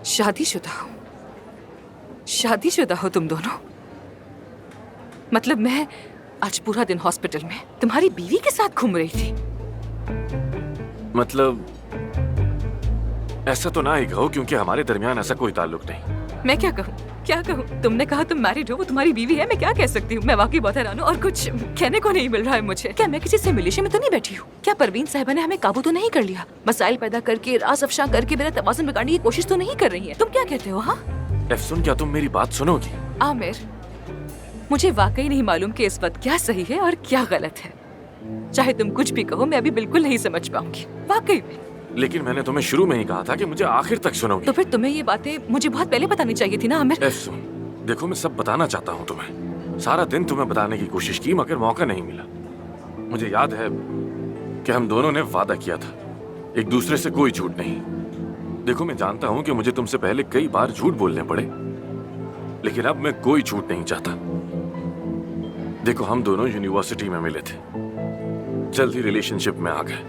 शादीशुदा हो? शादीशुदा हो तुम दोनों? मतलब मैं आज पूरा दिन हॉस्पिटल में तुम्हारी बीवी के साथ घूम रही थी। मतलब ऐसा तो ना ही कहो, क्योंकि हमारे दरमियान ऐसा कोई ताल्लुक नहीं। मैं क्या कहूँ? क्या कहूँ? तुमने कहा तुम मैरिड हो, वो तुम्हारी बीवी है, मैं क्या कह सकती हूँ? मैं वाकई बहुत हैरान हूँ और कुछ कहने को नहीं मिल रहा है मुझे। क्या मैं किसी से मिलिशिया में तो नहीं बैठी हूँ? क्या परवीन साहिबा ने हमें काबू तो नहीं कर लिया? मसाइल पैदा करके, राज अफशा करके मेरा तवाज़ुन बिगाड़ने की कोशिश तो नहीं कर रही है? तुम क्या कहते हो? हाँ एफसुन, क्या तुम मेरी बात सुनोगी? आमिर, मुझे वाकई नहीं मालूम कि इस वक्त क्या सही है और क्या गलत है। चाहे तुम कुछ भी कहो, मैं अभी बिल्कुल नहीं समझ पाऊंगी, वाकई में। लेकिन मैंने तुम्हें शुरू में ही कहा था कि मुझे आखिर तक सुनोगी। तो फिर तुम्हें ये बातें मुझे बहुत पहले बतानी चाहिए थी ना आमिर। एफसुन, देखो मैं सब बताना चाहता हूँ तुम्हें। सारा दिन तुम्हें बताने की कोशिश की मगर मौका नहीं मिला। मुझे याद है कि हम दोनों ने वादा किया था, एक दूसरे से कोई झूठ नहीं। देखो मैं जानता हूँ कि मुझे तुमसे पहले कई बार झूठ बोलने पड़े, लेकिन अब मैं कोई झूठ नहीं चाहता। देखो हम दोनों यूनिवर्सिटी में मिले थे, जल्द ही रिलेशनशिप में आ गए,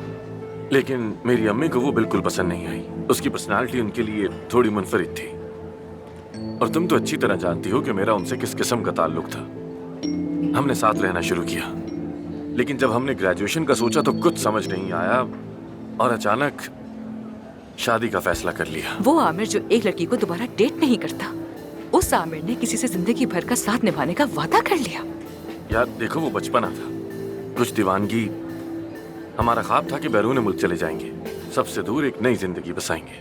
लेकिन मेरी अम्मी को वो बिल्कुल पसंद नहीं आई। उसकी पर्सनालिटी उनके लिए थोड़ी मुनफरिद थी, और तुम तो अच्छी तरह जानती हो कि मेरा उनसे किस किस्म का ताल्लुक था। हमने साथ रहना शुरू किया, लेकिन जब हमने ग्रेजुएशन का सोचा तो कुछ समझ नहीं आया और अचानक शादी का फैसला कर लिया। वो आमिर जो एक लड़की को दोबारा डेट नहीं करता, उस आमिर ने किसी से जिंदगी भर का साथ निभाने का वादा कर लिया। यार देखो वो बचपना था, कुछ दीवानगी। हमारा ख्वाब था कि बैरून मुल्क चले जाएंगे, सबसे दूर एक नई जिंदगी बसाएंगे।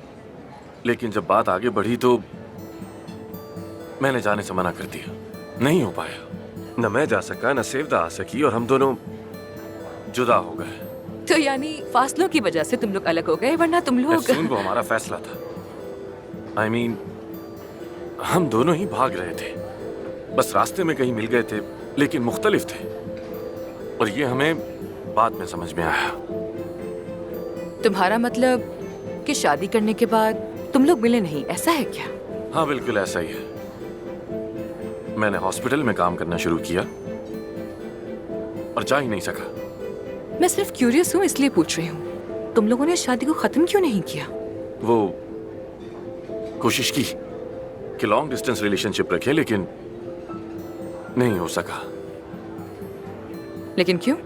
लेकिन जब बात आगे बढ़ी तो मैंने जाने से मना कर दिया। नहीं हो पाया, न मैं जा सका न सेवदा आ सकी, और हम दोनों जुदा हो गए। तो यानी फासलों की वजह से तुम लोग अलग हो गए, वरना तुम लोग। एफसून, वो हमारा फैसला था। I mean, हम दोनों ही भाग रहे थे, बस रास्ते में कहीं मिल गए थे, लेकिन मुख्तलिफ थे, और ये हमें बाद में समझ में आया। तुम्हारा मतलब कि शादी करने के बाद तुम लोग मिले नहीं, ऐसा है क्या? हाँ बिल्कुल ऐसा ही है। मैंने हॉस्पिटल में काम करना शुरू किया और जा ही नहीं सका। मैं सिर्फ क्यूरियस हूँ इसलिए पूछ रही हूँ, तुम लोगों ने शादी को खत्म क्यों नहीं किया? वो कोशिश की कि लॉन्ग डिस्टेंस रिलेशनशिप रखें, लेकिन नहीं हो सका। लेकिन क्यों?